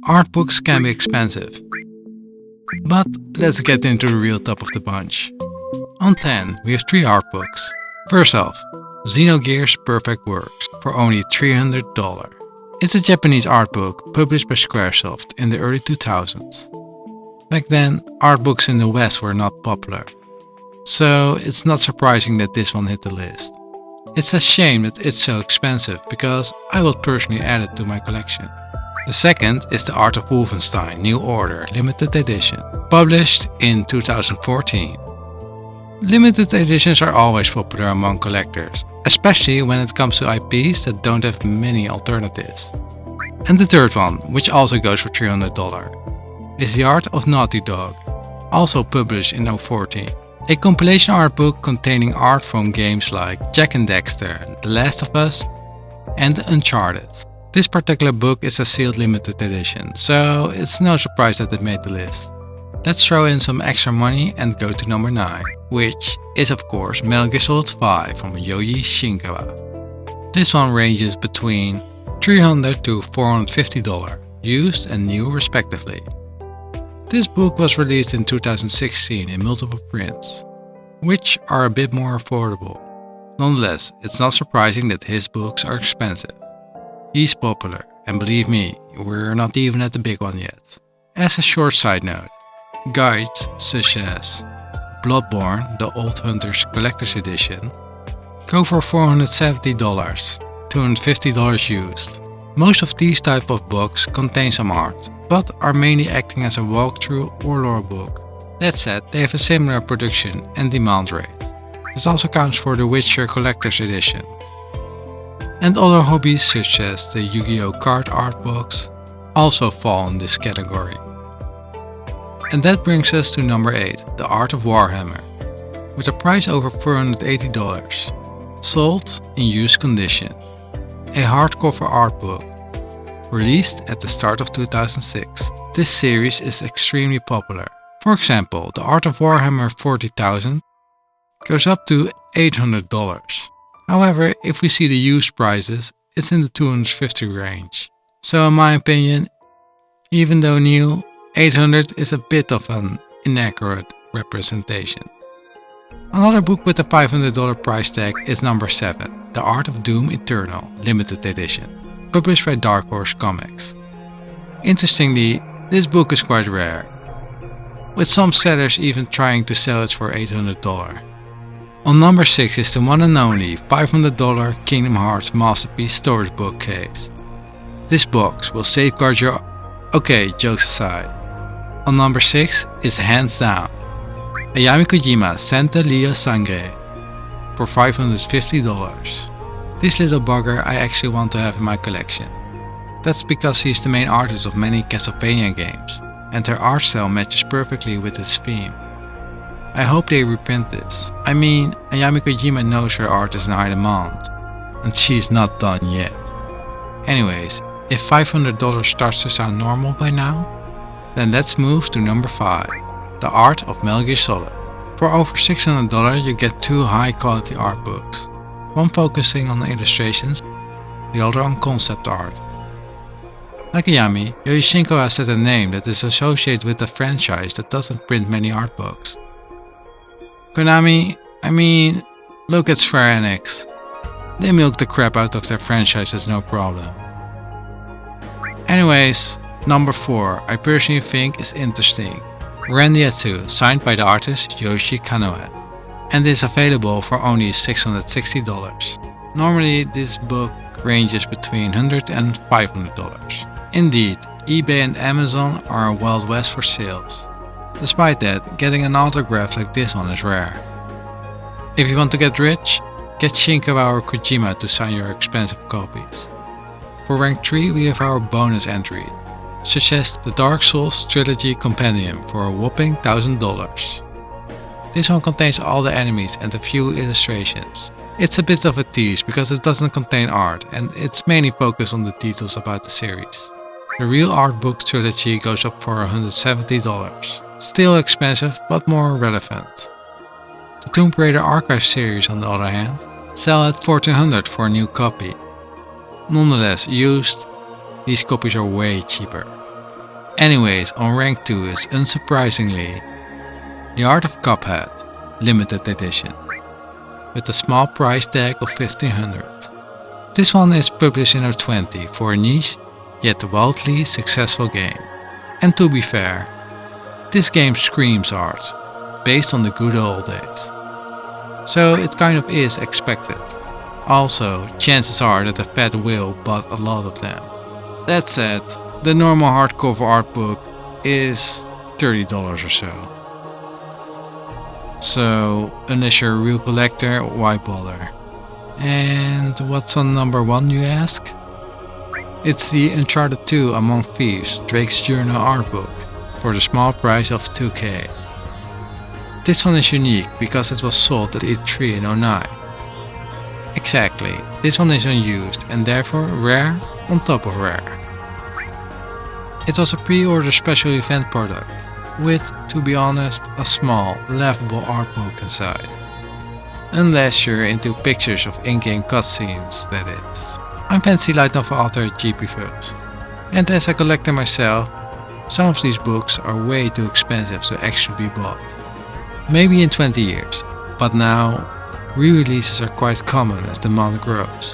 Art books can be expensive. But let's get into the real top of the bunch. On 10, we have 3 art books. First off, Xenogears Perfect works for only $300. It's a Japanese art book published by Squaresoft in the early 2000s. Back then, art books in the West were not popular, so it's not surprising that this one hit the list. It's a shame that it's so expensive because I would personally add it to my collection. The second is The Art of Wolfenstein New Order Limited Edition, published in 2014. Limited editions are always popular among collectors, especially when it comes to IPs that don't have many alternatives. And the third one, which also goes for $300, is The Art of Naughty Dog, also published in 2014. A compilation art book containing art from games like Jak and Daxter, The Last of Us, and Uncharted. This particular book is a sealed limited edition, so it's no surprise that it made the list. Let's throw in some extra money and go to number 9, which is of course Metal Gear Solid 5 from Yoji Shinkawa. This one ranges between $300 to $450, used and new respectively. This book was released in 2016 in multiple prints, which are a bit more affordable. Nonetheless, it's not surprising that his books are expensive. He's popular, and believe me, we're not even at the big one yet. As a short side note, guides such as Bloodborne, the Old Hunters Collector's Edition, go for $470, $250 used. Most of these type of books contain some art, but are mainly acting as a walkthrough or lore book. That said, they have a similar production and demand rate. This also counts for the Witcher Collector's Edition. And other hobbies such as the Yu-Gi-Oh! Card art books also fall in this category. And that brings us to number 8, The Art of Warhammer, with a price over $480, sold in used condition. A hardcover art book, released at the start of 2006. This series is extremely popular. For example, The Art of Warhammer 40,000 goes up to $800. However, if we see the used prices, it's in the $250 range. So in my opinion, even though new, $800 is a bit of an inaccurate representation. Another book with a $500 price tag is number 7, The Art of Doom Eternal Limited Edition, published by Dark Horse Comics. Interestingly, this book is quite rare, with some sellers even trying to sell it for $800. On number 6 is the one and only $500 Kingdom Hearts Masterpiece storage bookcase. This box will safeguard your... Okay, jokes aside. On number 6 is hands down Ayami Kojima Santa Lia Sangre for $550. This little bugger I actually want to have in my collection. That's because he's the main artist of many Castlevania games, and their art style matches perfectly with its theme. I hope they reprint this. I mean, Ayami Kojima knows her art is in high demand, and she's not done yet. Anyways, if $500 starts to sound normal by now, then let's move to number 5, The Art of Metal Gear Solid. For over $600 you get 2 high quality art books, one focusing on the illustrations, the other on concept art. Like Ayami, Yoji Shinkawa has a name that is associated with a franchise that doesn't print many art books. Konami, I mean, look at Square Annex. They milk the crap out of their franchises no problem. Anyways, number 4 I personally think is interesting. Randiatsu, signed by the artist Yoshi Kanoe, and is available for only $660. Normally this book ranges between $100 and $500. Indeed, eBay and Amazon are a wild west for sales. Despite that, getting an autograph like this one is rare. If you want to get rich, get Shinkawa or Kojima to sign your expensive copies. For rank 3 we have our bonus entry, such as the Dark Souls Trilogy Compendium for a whopping $1,000. This one contains all the enemies and a few illustrations. It's a bit of a tease because it doesn't contain art and it's mainly focused on the details about the series. The real art book trilogy goes up for $170. Still expensive but more relevant. The Tomb Raider Archive series on the other hand sell at $1,400 for a new copy. Nonetheless, used, these copies are way cheaper. Anyways, on rank 2 is unsurprisingly The Art of Cuphead, limited edition, with a small price tag of 1500. This one is published in 2020 for a niche, yet wildly successful game. And to be fair, this game screams art, based on the good old days. So it kind of is expected. Also, chances are that the fat whale bought a lot of them. That said, the normal hardcover art book is $30 or so. So, unless you're a real collector, why bother? And what's on number 1, you ask? It's the Uncharted 2 Among Thieves Drake's Journal art book for the small price of $2K. This one is unique because it was sold at E3 in 09. Exactly, this one is unused and therefore rare on top of rare. It was a pre-order special event product, with, to be honest, a small, laughable art book inside. Unless you're into pictures of in-game cutscenes, that is. I'm fancy light novel author GP Films, and as a collector myself, some of these books are way too expensive to actually be bought. Maybe in 20 years, but now, re-releases are quite common as demand grows.